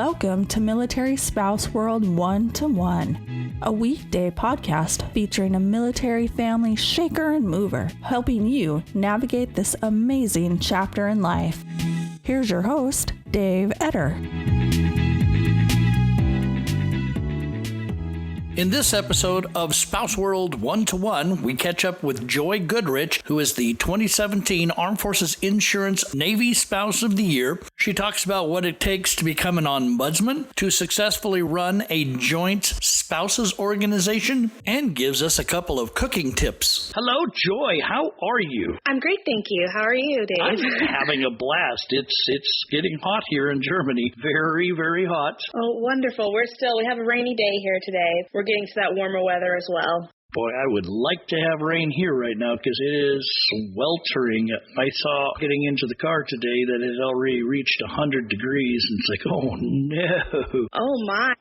Welcome to Military Spouse World 1-to-1, a weekday podcast featuring a military family shaker and mover, helping you navigate this amazing chapter in life. Here's your host, Dave Etter. In this episode of Spouse World 1-to-1, we catch up with Joy Goodrich, who is the 2017 Armed Forces Insurance Navy Spouse of the Year. She talks about what it takes to become an ombudsman, to successfully run a joint spouses organization, and gives us a couple of cooking tips. Hello, Joy. How are you? I'm great, thank you. How are you, Dave? I'm having a blast. It's getting hot here in Germany. Very, very hot. Oh, wonderful. We have a rainy day here today. We're getting to that warmer weather as well. Boy, I would like to have rain here right now because it is sweltering. I saw getting into the car today that it had already reached 100 degrees, and it's like, oh no. Oh my.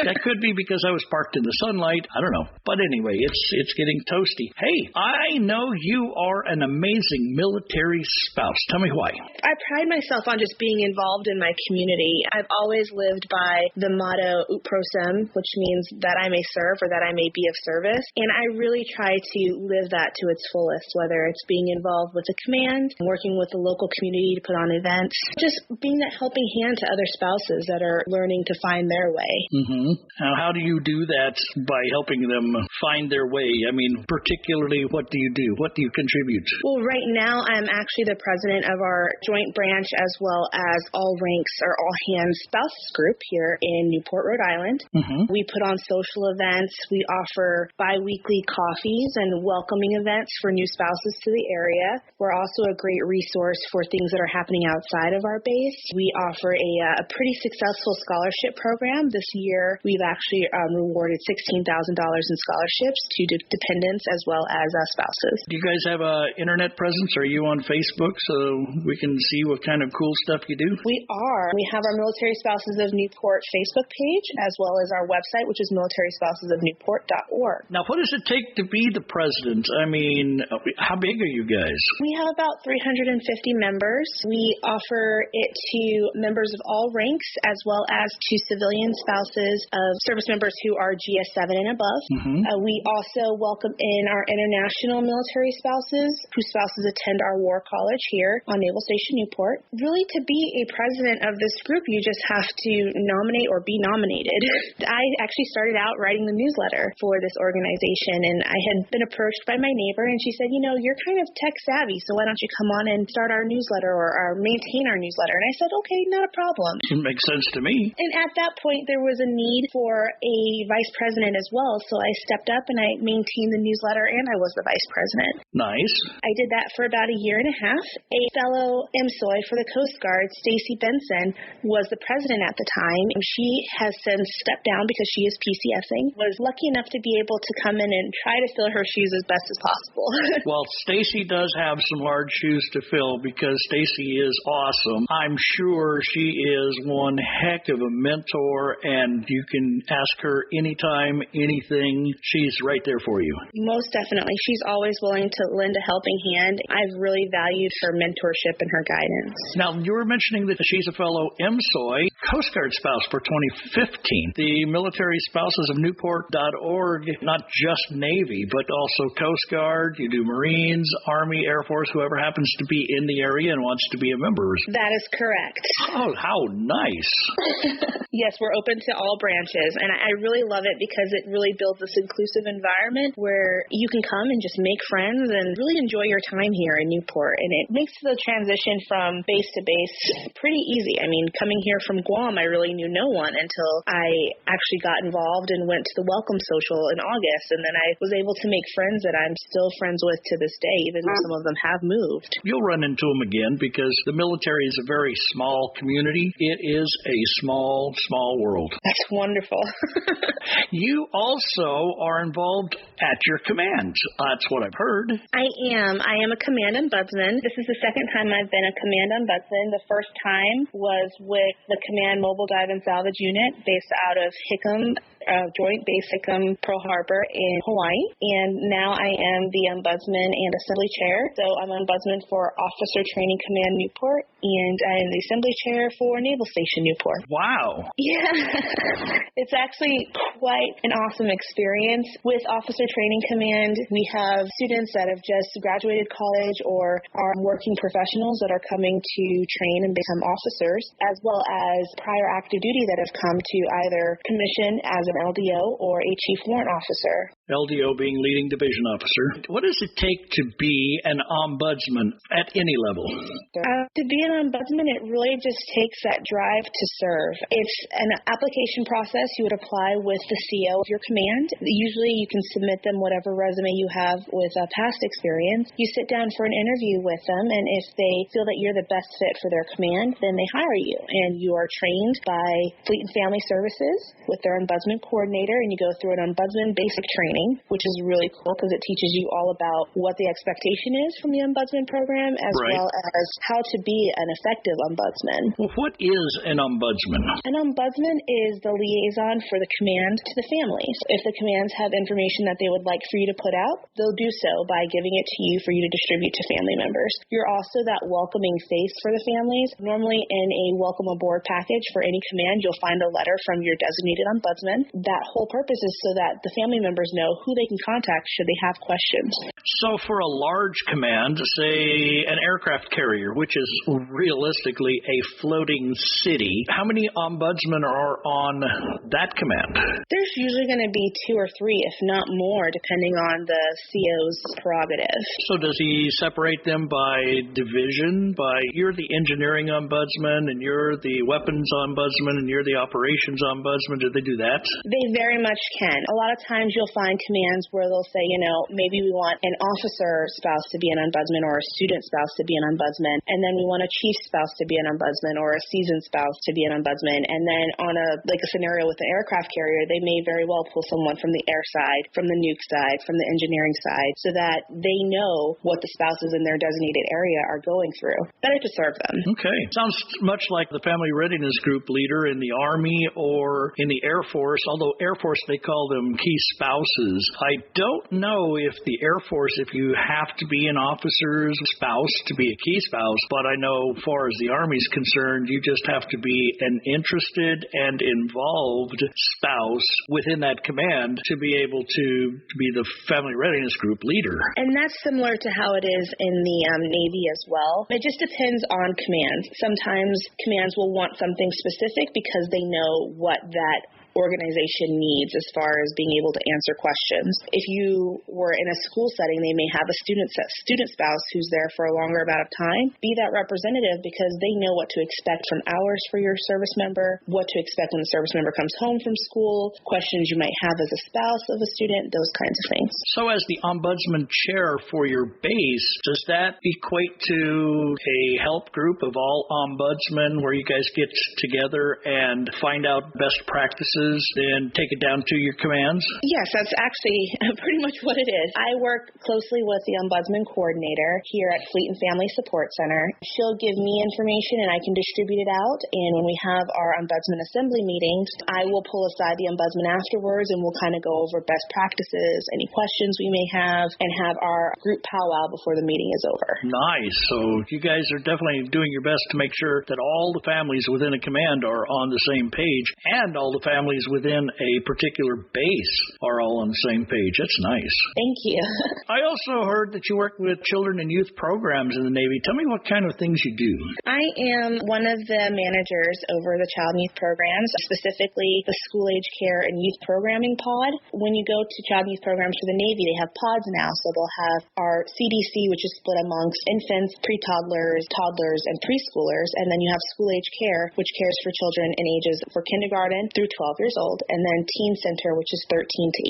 That could be because I was parked in the sunlight. I don't know. But anyway, it's getting toasty. Hey, I know you are an amazing military spouse. Tell me why. I pride myself on just being involved in my community. I've always lived by the motto ut prosem, which means that I may serve or that I may be of service. And I really try to live that to its fullest, whether it's being involved with the command, working with the local community to put on events, just being that helping hand to other spouses that are learning to find their way. Mm-hmm. Now, how do you do that by helping them find their way? I mean, particularly, what do you do? What do you contribute? Well, right now, I'm actually the president of our joint branch as well as all ranks or all hands spouses group here in Newport, Rhode Island. Mm-hmm. We put on social events. We offer bi-weekly coffees and welcoming events for new spouses to the area. We're also a great resource for things that are happening outside of our base. We offer a pretty successful scholarship program. This year, we've actually rewarded $16,000 in scholarships to dependents as well as spouses. Do you guys have an internet presence? Are you on Facebook so we can see what kind of cool stuff you do? We are. We have our Military Spouses of Newport Facebook page as well as our website, which is militaryspousesofnewport.org. Now, what does it take to be the president? I mean, how big are you guys? We have about 350 members. We offer it to members of all ranks as well as to civilian spouses of service members who are GS7 and above. Mm-hmm. We also welcome in our international military spouses whose spouses attend our war college here on Naval Station Newport. Really, to be a president of this group, you just have to nominate or be nominated. I actually started out writing the newsletter for this organization. And I had been approached by my neighbor, and she said, you know, you're kind of tech savvy, so why don't you come on and start our newsletter or maintain our newsletter? And I said, okay, not a problem. It makes sense to me. And at that point, there was a need for a vice president as well, so I stepped up and I maintained the newsletter, and I was the vice president. Nice. I did that for about a year and a half. A fellow MSOI for the Coast Guard, Stacy Benson, was the president at the time, and she has since stepped down because she is PCSing. Was lucky enough to be able to come in and try to fill her shoes as best as possible. Well, Stacy does have some large shoes to fill because Stacy is awesome. I'm sure she is one heck of a mentor, and you can ask her anytime, anything. She's right there for you. Most definitely. She's always willing to lend a helping hand. I've really valued her mentorship and her guidance. Now, you were mentioning that she's a fellow MSOI, Coast Guard spouse for 2015. The Military Spouses of Newport.org, not just Navy, but also Coast Guard. You do Marines, Army, Air Force, whoever happens to be in the area and wants to be a member. That is correct. Oh, how nice. Yes, we're open to all branches, and I really love it because it really builds this inclusive environment where you can come and just make friends and really enjoy your time here in Newport, and it makes the transition from base to base pretty easy. I mean, coming here from Guam, I really knew no one until I actually got involved and went to the Welcome Social in August, and then I was able to make friends that I'm still friends with to this day, even though some of them have moved. You'll run into them again because the military is a very small community. It is a small world. That's wonderful. You also are involved at your command. That's what I've heard. I am. I am a command ombudsman. This is the second time I've been a command ombudsman. The first time was with the Command Mobile Dive and Salvage Unit based out of Hickam Joint Base Hickam Pearl Harbor in Hawaii, and now I am the Ombudsman and Assembly Chair. So I'm Ombudsman for Officer Training Command Newport, and I am the Assembly Chair for Naval Station Newport. Wow. Yeah. It's actually quite an awesome experience. With Officer Training Command, we have students that have just graduated college or are working professionals that are coming to train and become officers, as well as prior active duty that have come to either commission as an LDO or a Chief Warrant Officer. LDO being leading division officer. What does it take to be an ombudsman at any level? To be an ombudsman, it really just takes that drive to serve. It's an application process. You would apply with the CO of your command. Usually you can submit them whatever resume you have with a past experience. You sit down for an interview with them, and if they feel that you're the best fit for their command, then they hire you. And you are trained by Fleet and Family Services with their ombudsman coordinator, and you go through an ombudsman basic training, which is really cool because it teaches you all about what the expectation is from the ombudsman program, as well as how to be an effective ombudsman. Well, what is an ombudsman? An ombudsman is the liaison for the command to the families. If the commands have information that they would like for you to put out, they'll do so by giving it to you for you to distribute to family members. You're also that welcoming face for the families. Normally in a welcome aboard package for any command, you'll find a letter from your designated ombudsman. That whole purpose is so that the family members know who they can contact should they have questions. So for a large command, say an aircraft carrier, which is realistically a floating city, how many ombudsmen are on that command? There's usually going to be 2 or 3, if not more, depending on the CO's prerogative. So does he separate them by division? You're the engineering ombudsman, and you're the weapons ombudsman, and you're the operations ombudsman. Do they do that? They very much can. A lot of times you'll find commands where they'll say, maybe we want an officer spouse to be an ombudsman or a student spouse to be an ombudsman, and then we want a chief spouse to be an ombudsman or a seasoned spouse to be an ombudsman. And then on a scenario with the aircraft carrier, they may very well pull someone from the air side, from the nuke side, from the engineering side, so that they know what the spouses in their designated area are going through. Better to serve them. Okay. Sounds much like the Family Readiness Group leader in the Army or in the Air Force, although Air Force, they call them key spouses. I don't know if the Air Force, if you have to be an officer's spouse to be a key spouse, but I know as far as the Army's concerned, you just have to be an interested and involved spouse within that command to be able to be the Family Readiness Group leader. And that's similar to how it is in the Navy as well. It just depends on commands. Sometimes commands will want something specific because they know what that organization needs as far as being able to answer questions. If you were in a school setting, they may have a student spouse who's there for a longer amount of time. Be that representative because they know what to expect from hours for your service member, what to expect when the service member comes home from school, questions you might have as a spouse of a student, those kinds of things. So as the ombudsman chair for your base, does that equate to a help group of all ombudsmen where you guys get together and find out best practices and take it down to your commands? Yes, that's actually pretty much what it is. I work closely with the ombudsman coordinator here at Fleet and Family Support Center. She'll give me information and I can distribute it out. And when we have our ombudsman assembly meetings, I will pull aside the ombudsman afterwards and we'll kind of go over best practices, any questions we may have, and have our group powwow before the meeting is over. Nice. So you guys are definitely doing your best to make sure that all the families within a command are on the same page, and all the families within a particular base are all on the same page. That's nice. Thank you. I also heard that you work with children and youth programs in the Navy. Tell me what kind of things you do. I am one of the managers over the child and youth programs, specifically the school age care and youth programming pod. When you go to child and youth programs for the Navy, they have pods now. So they'll have our CDC, which is split amongst infants, pre-toddlers, toddlers, and preschoolers. And then you have school age care, which cares for children in ages for kindergarten through 12 years old, and then Teen Center, which is 13 to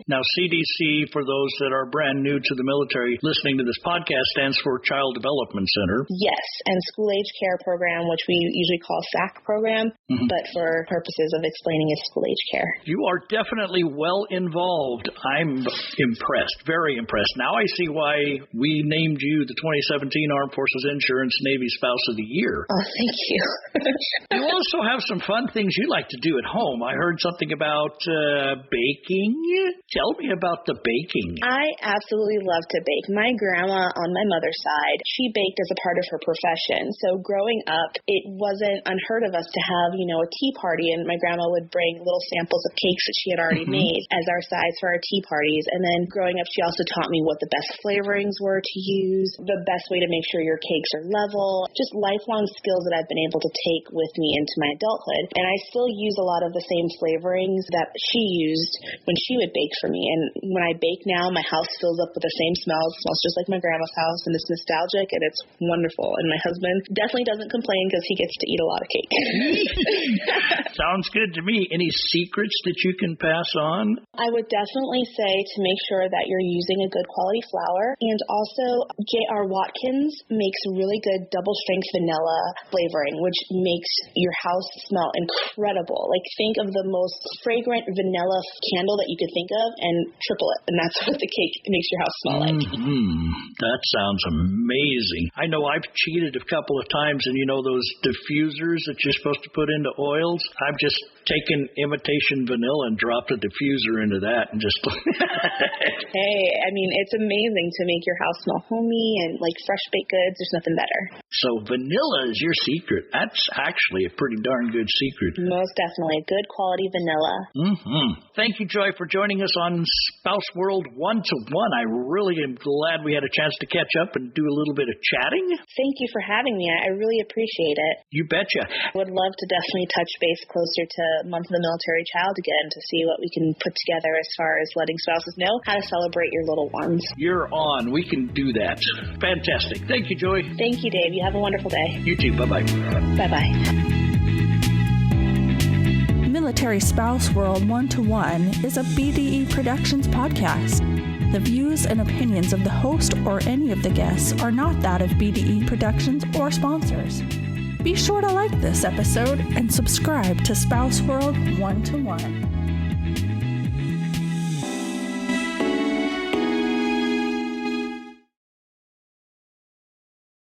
18. Now, CDC, for those that are brand new to the military listening to this podcast, stands for Child Development Center. Yes, and School Age Care Program, which we usually call SAC program, but for purposes of explaining is School Age Care. You are definitely well involved. I'm impressed, very impressed. Now I see why we named you the 2017 Armed Forces Insurance Navy Spouse of the Year. Oh, thank you. You also have some fun things you like to do at home. I heard something about baking. Tell me about the baking. I absolutely love to bake. My grandma on my mother's side, she baked as a part of her profession. So growing up, it wasn't unheard of us to have, a tea party, and my grandma would bring little samples of cakes that she had already made as our sides for our tea parties. And then growing up, she also taught me what the best flavorings were to use, the best way to make sure your cakes are level, just lifelong skills that I've been able to take with me into my adulthood. And I still use a lot of the same flavorings that she used when she would bake for me. And when I bake now, my house fills up with the same smells. It smells just like my grandma's house, and it's nostalgic, and it's wonderful. And my husband definitely doesn't complain because he gets to eat a lot of cake. Sounds good to me. Any secrets that you can pass on? I would definitely say to make sure that you're using a good quality flour, and also J.R. Watkins makes really good double strength vanilla flavoring, which makes your house smell incredible. Like, think of the most fragrant vanilla candle that you could think of and triple it, and that's what the cake makes your house smell like. That sounds amazing. I know I've cheated a couple of times, and those diffusers that you're supposed to put into oils, I've just taken imitation vanilla and dropped a diffuser into that and just Hey, it's amazing to make your house smell homey and like fresh baked goods. There's nothing better. So vanilla is your secret. That's actually a pretty darn good secret. Most definitely. Good quality vanilla. Thank you, Joy, for joining us on Spouse World 1-to-1. I really am glad we had a chance to catch up and do a little bit of chatting. Thank you for having me. I really appreciate it. You betcha. Would love to definitely touch base closer to Month of the Military Child again to see what we can put together as far as letting spouses know how to celebrate your little ones. You're on. We can do that. Fantastic. Thank you, Joy. Thank you, Dave. You have a wonderful day. You too. Bye-bye. Bye-bye. Military Spouse World 1-to-1 is a BDE Productions podcast. The views and opinions of the host or any of the guests are not that of BDE Productions or sponsors. Be sure to like this episode and subscribe to Spouse World 1-to-1.